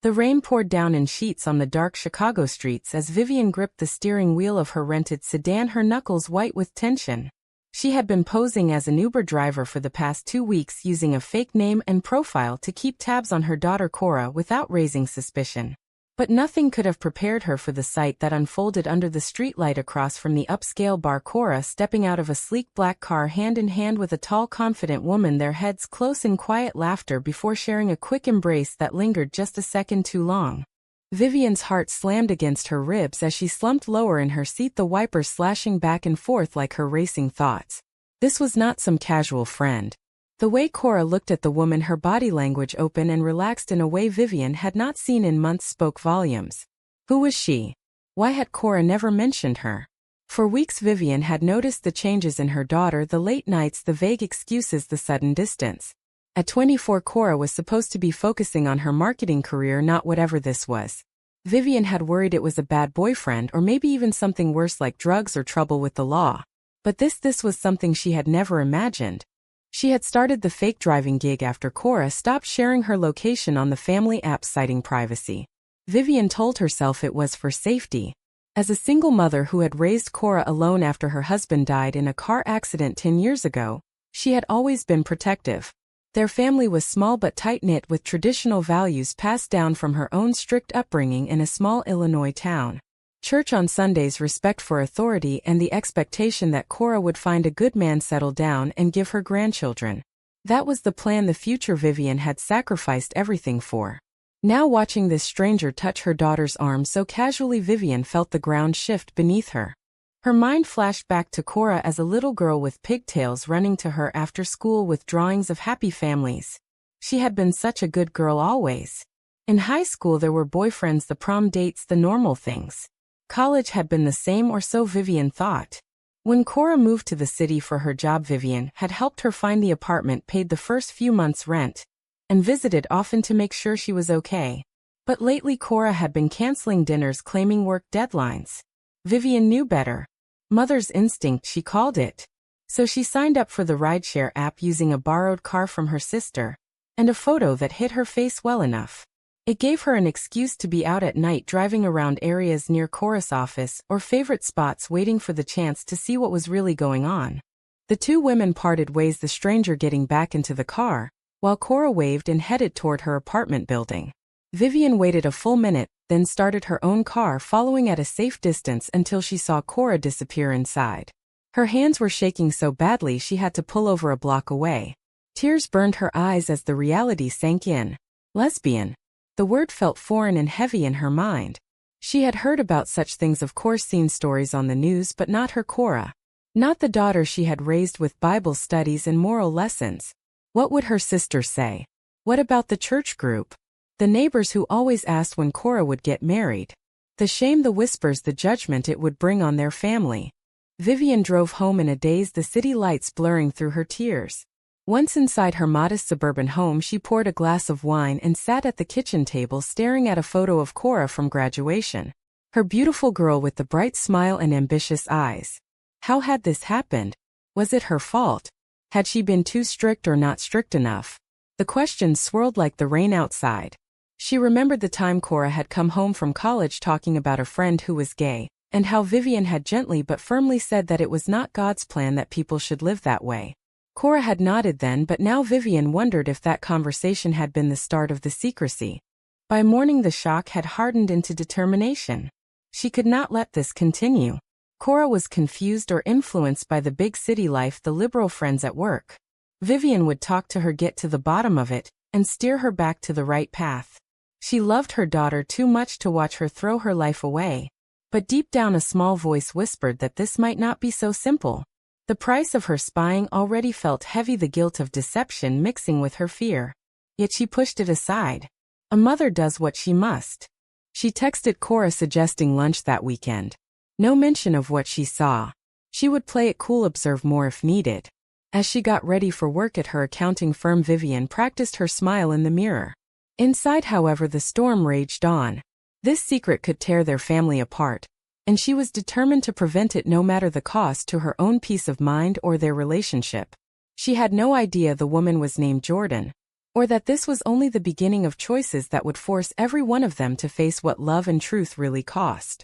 The rain poured down in sheets on the dark Chicago streets as Vivian gripped the steering wheel of her rented sedan, her knuckles white with tension. She had been posing as an Uber driver for the past 2 weeks, using a fake name and profile to keep tabs on her daughter Cora without raising suspicion. But nothing could have prepared her for the sight that unfolded under the streetlight across from the upscale bar. Cora stepping out of a sleek black car hand in hand with a tall, confident woman, their heads close in quiet laughter before sharing a quick embrace that lingered just a second too long. Vivian's heart slammed against her ribs as she slumped lower in her seat, the wipers slashing back and forth like her racing thoughts. This was not some casual friend. The way Cora looked at the woman, her body language open and relaxed in a way Vivian had not seen in months, spoke volumes. Who was she? Why had Cora never mentioned her? For weeks Vivian had noticed the changes in her daughter, the late nights, the vague excuses, the sudden distance. At 24, Cora was supposed to be focusing on her marketing career, not whatever this was. Vivian had worried it was a bad boyfriend or maybe even something worse like drugs or trouble with the law. But this was something she had never imagined. She had started the fake driving gig after Cora stopped sharing her location on the family app, citing privacy. Vivian told herself it was for safety. As a single mother who had raised Cora alone after her husband died in a car accident 10 years ago, she had always been protective. Their family was small but tight-knit, with traditional values passed down from her own strict upbringing in a small Illinois town. Church on Sundays, respect for authority, and the expectation that Cora would find a good man, settle down, and give her grandchildren. That was the plan, the future Vivian had sacrificed everything for. Now, watching this stranger touch her daughter's arm so casually, Vivian felt the ground shift beneath her. Her mind flashed back to Cora as a little girl with pigtails, running to her after school with drawings of happy families. She had been such a good girl always. In high school there were boyfriends, the prom dates, the normal things. College had been the same, or so Vivian thought. When Cora moved to the city for her job, Vivian had helped her find the apartment, paid the first few months' rent, and visited often to make sure she was okay. But lately Cora had been canceling dinners, claiming work deadlines. Vivian knew better. Mother's instinct, she called it. So she signed up for the rideshare app using a borrowed car from her sister, and a photo that hid her face well enough. It gave her an excuse to be out at night, driving around areas near Cora's office or favorite spots, waiting for the chance to see what was really going on. The two women parted ways, the stranger getting back into the car, while Cora waved and headed toward her apartment building. Vivian waited a full minute, then started her own car, following at a safe distance until she saw Cora disappear inside. Her hands were shaking so badly she had to pull over a block away. Tears burned her eyes as the reality sank in. Lesbian. The word felt foreign and heavy in her mind. She had heard about such things, of course, seen stories on the news, but not her Cora. Not the daughter she had raised with Bible studies and moral lessons. What would her sister say? What about the church group? The neighbors who always asked when Cora would get married? The shame, the whispers, the judgment it would bring on their family. Vivian drove home in a daze, the city lights blurring through her tears. Once inside her modest suburban home, she poured a glass of wine and sat at the kitchen table, staring at a photo of Cora from graduation. Her beautiful girl with the bright smile and ambitious eyes. How had this happened? Was it her fault? Had she been too strict or not strict enough? The questions swirled like the rain outside. She remembered the time Cora had come home from college talking about a friend who was gay, and how Vivian had gently but firmly said that it was not God's plan that people should live that way. Cora had nodded then, but now Vivian wondered if that conversation had been the start of the secrecy. By morning the shock had hardened into determination. She could not let this continue. Cora was confused or influenced by the big city life, the liberal friends at work. Vivian would talk to her, get to the bottom of it, and steer her back to the right path. She loved her daughter too much to watch her throw her life away. But deep down a small voice whispered that this might not be so simple. The price of her spying already felt heavy, the guilt of deception mixing with her fear. Yet she pushed it aside. A mother does what she must. She texted Cora suggesting lunch that weekend. No mention of what she saw. She would play it cool, observe more if needed. As she got ready for work at her accounting firm, Vivian practiced her smile in the mirror. Inside, however, the storm raged on. This secret could tear their family apart, and she was determined to prevent it, no matter the cost to her own peace of mind or their relationship. She had no idea the woman was named Jordan, or that this was only the beginning of choices that would force every one of them to face what love and truth really cost.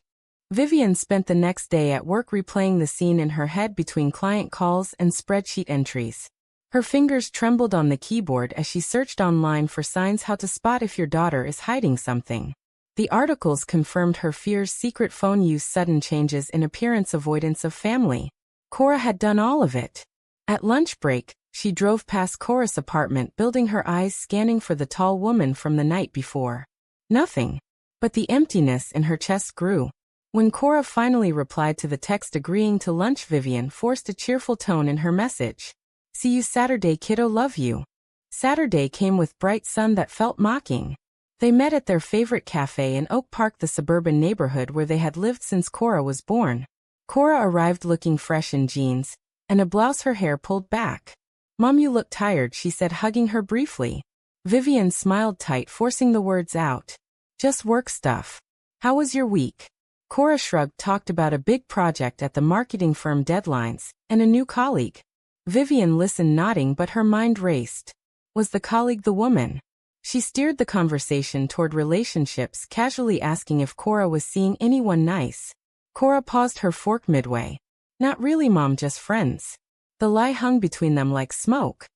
Vivian spent the next day at work replaying the scene in her head between client calls and spreadsheet entries. Her fingers trembled on the keyboard as she searched online for signs how to spot if your daughter is hiding something. The articles confirmed her fears: secret phone use, sudden changes in appearance, avoidance of family. Cora had done all of it. At lunch break, she drove past Cora's apartment building, her eyes scanning for the tall woman from the night before. Nothing. But the emptiness in her chest grew. When Cora finally replied to the text agreeing to lunch, Vivian forced a cheerful tone in her message. "See you Saturday, kiddo, love you." Saturday came with bright sun that felt mocking. They met at their favorite cafe in Oak Park, the suburban neighborhood where they had lived since Cora was born. Cora arrived looking fresh in jeans and a blouse, her hair pulled back. "Mom, you look tired," she said, hugging her briefly. Vivian smiled tight, forcing the words out. "Just work stuff." "How was your week?" Cora shrugged, talked about a big project at the marketing firm, deadlines, and a new colleague. Vivian listened, nodding, but her mind raced. Was the colleague the woman? She steered the conversation toward relationships, casually asking if Cora was seeing anyone nice. Cora paused, her fork midway. "Not really, Mom, just friends." The lie hung between them like smoke.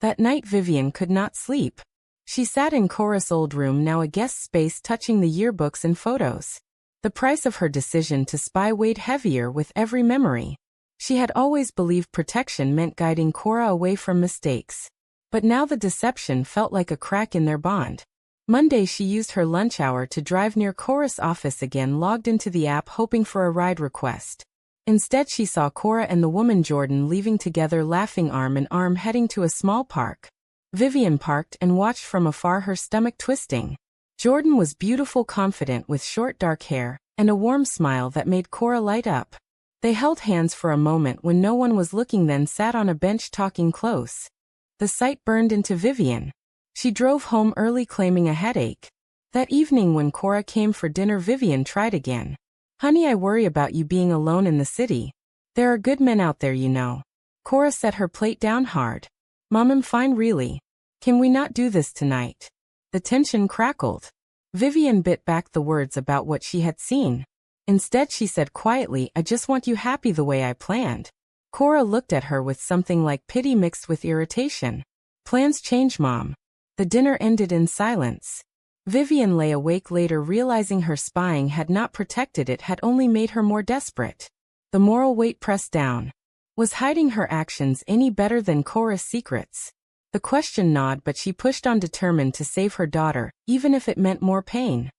That night Vivian could not sleep. She sat in Cora's old room, now a guest space, touching the yearbooks and photos. The price of her decision to spy weighed heavier with every memory. She had always believed protection meant guiding Cora away from mistakes. But now the deception felt like a crack in their bond. Monday, she used her lunch hour to drive near Cora's office again, logged into the app hoping for a ride request. Instead, she saw Cora and the woman Jordan leaving together, laughing arm in arm, heading to a small park. Vivian parked and watched from afar, her stomach twisting. Jordan was beautiful, confident, with short dark hair and a warm smile that made Cora light up. They held hands for a moment when no one was looking, then sat on a bench talking close. The sight burned into Vivian. She drove home early, claiming a headache. That evening when Cora came for dinner, Vivian tried again. "Honey, I worry about you being alone in the city. There are good men out there, you know." Cora set her plate down hard. "Mom, I'm fine, really. Can we not do this tonight?" The tension crackled. Vivian bit back the words about what she had seen. Instead, she said quietly, "I just want you happy the way I planned." Cora looked at her with something like pity mixed with irritation. "Plans change, Mom." The dinner ended in silence. Vivian lay awake later, realizing her spying had not protected it, had only made her more desperate. The moral weight pressed down. Was hiding her actions any better than Cora's secrets? The question gnawed, but she pushed on, determined to save her daughter, even if it meant more pain.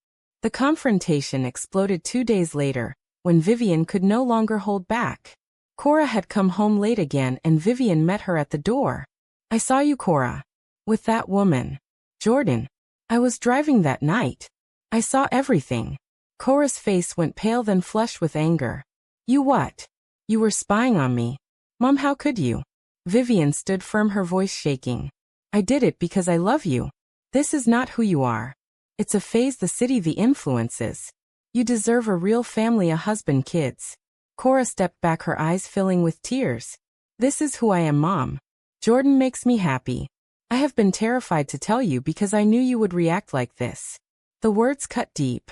The confrontation exploded 2 days later, when Vivian could no longer hold back. Cora had come home late again, and Vivian met her at the door. "I saw you, Cora. With that woman. Jordan. I was driving that night. I saw everything." Cora's face went pale, then flushed with anger. "You what? You were spying on me. Mom, how could you?" Vivian stood firm, her voice shaking. "I did it because I love you. This is not who you are. It's a phase, the city, the influences. You deserve a real family, a husband, kids." Cora stepped back, her eyes filling with tears. "This is who I am, Mom. Jordan makes me happy. I have been terrified to tell you because I knew you would react like this." The words cut deep.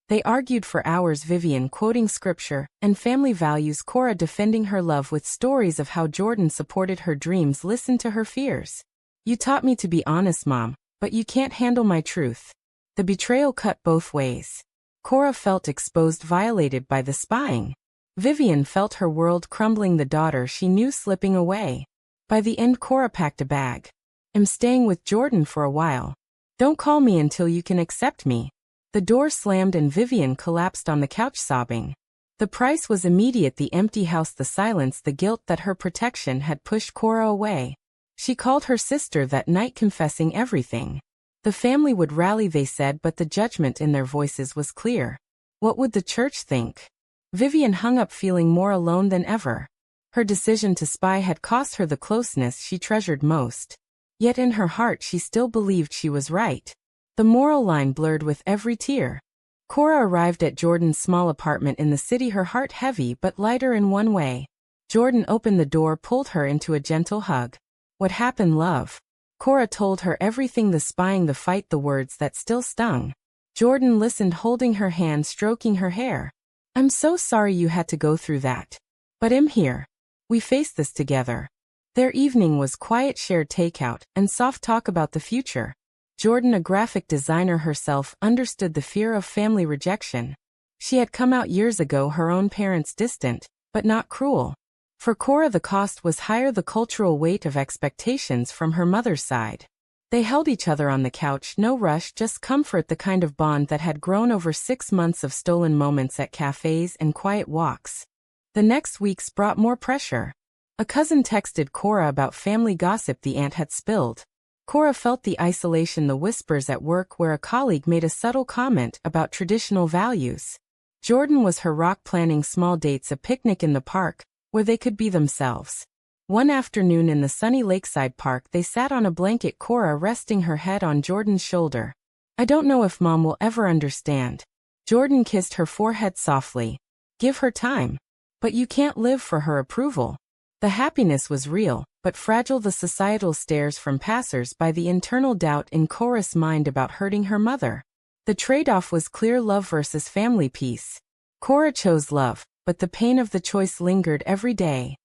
They argued for hours, Vivian quoting scripture and family values, Cora defending her love with stories of how Jordan supported her dreams, listened to her fears. "You taught me to be honest, Mom, but you can't handle my truth." The betrayal cut both ways. Cora felt exposed, violated by the spying. Vivian felt her world crumbling, the daughter she knew slipping away. By the end, Cora packed a bag. "I'm staying with Jordan for a while. Don't call me until you can accept me." The door slammed and Vivian collapsed on the couch, sobbing. The price was immediate: the empty house, the silence, the guilt that her protection had pushed Cora away. She called her sister that night, confessing everything. The family would rally, they said, but the judgment in their voices was clear. What would the church think? Vivian hung up, feeling more alone than ever. Her decision to spy had cost her the closeness she treasured most. Yet in her heart she still believed she was right. The moral line blurred with every tear. Cora arrived at Jordan's small apartment in the city, her heart heavy but lighter in one way. Jordan opened the door, pulled her into a gentle hug. "What happened, love?" Cora told her everything, the spying, the fight, the words that still stung. Jordan listened, holding her hand, stroking her hair. I'm so sorry you had to go through that. But I'm here. We face this together. Their evening was quiet, shared takeout, and soft talk about the future. Jordan, a graphic designer herself, understood the fear of family rejection. She had come out years ago, her own parents distant, but not cruel. For Cora the cost was higher, the cultural weight of expectations from her mother's side. They held each other on the couch, no rush, just comfort, the kind of bond that had grown over 6 months of stolen moments at cafes and quiet walks. The next weeks brought more pressure. A cousin texted Cora about family gossip the aunt had spilled. Cora felt the isolation, the whispers at work where a colleague made a subtle comment about traditional values. Jordan was her rock, planning small dates, a picnic in the park, where they could be themselves. One afternoon in the sunny lakeside park, they sat on a blanket, Cora resting her head on Jordan's shoulder. I don't know if Mom will ever understand. Jordan kissed her forehead softly. Give her time. But you can't live for her approval. The happiness was real, but fragile, the societal stares from passers-by, the internal doubt in Cora's mind about hurting her mother. The trade-off was clear: love versus family peace. Cora chose love, but the pain of the choice lingered every day.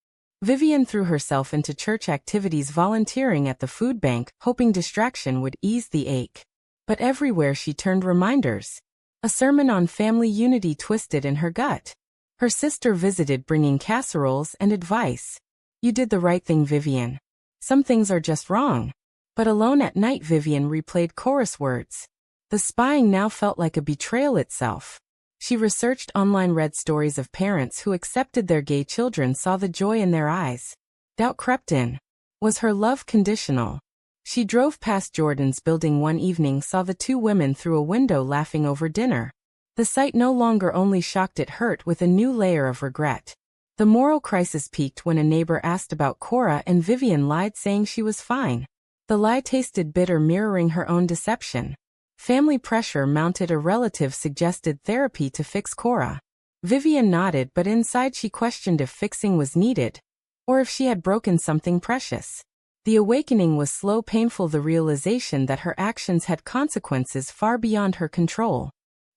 Vivian threw herself into church activities, volunteering at the food bank, hoping distraction would ease the ache. But everywhere she turned, reminders. A sermon on family unity twisted in her gut. Her sister visited, bringing casseroles and advice. You did the right thing, Vivian. Some things are just wrong. But alone at night, Vivian replayed Cora's words. The spying now felt like a betrayal itself. She researched online, read stories of parents who accepted their gay children, saw the joy in their eyes. Doubt crept in. Was her love conditional? She drove past Jordan's building one evening, saw the two women through a window laughing over dinner. The sight no longer only shocked, it hurt with a new layer of regret. The moral crisis peaked when a neighbor asked about Cora and Vivian lied, saying she was fine. The lie tasted bitter, mirroring her own deception. Family pressure mounted, a relative suggested therapy to fix Cora. Vivian nodded, but inside she questioned if fixing was needed, or if she had broken something precious. The awakening was slow, painful, the realization that her actions had consequences far beyond her control.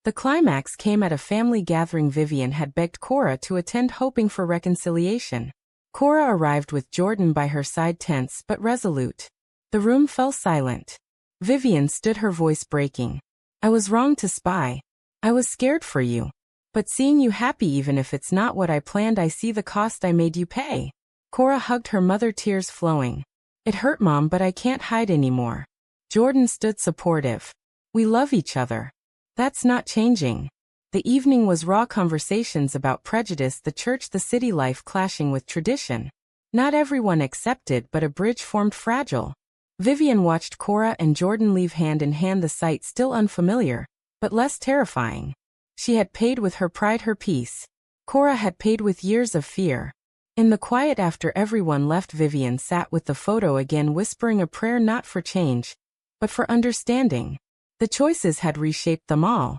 The climax came at a family gathering. Vivian had begged Cora to attend, hoping for reconciliation. Cora arrived with Jordan by her side, tense but resolute. The room fell silent. Vivian stood, her voice breaking. I was wrong to spy. I was scared for you. But seeing you happy, even if it's not what I planned, I see the cost I made you pay. Cora hugged her mother, tears flowing. It hurt, Mom, but I can't hide anymore. Jordan stood supportive. We love each other. That's not changing. The evening was raw, conversations about prejudice, the church, the city life clashing with tradition. Not everyone accepted, but a bridge formed, fragile. Vivian watched Cora and Jordan leave hand in hand, the sight still unfamiliar, but less terrifying. She had paid with her pride, her peace. Cora had paid with years of fear. In the quiet after everyone left, Vivian sat with the photo again, whispering a prayer, not for change, but for understanding. The choices had reshaped them all.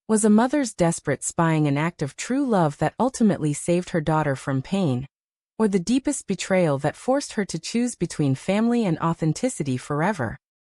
Was a mother's desperate spying an act of true love that ultimately saved her daughter from pain? Or the deepest betrayal that forced her to choose between family and authenticity forever?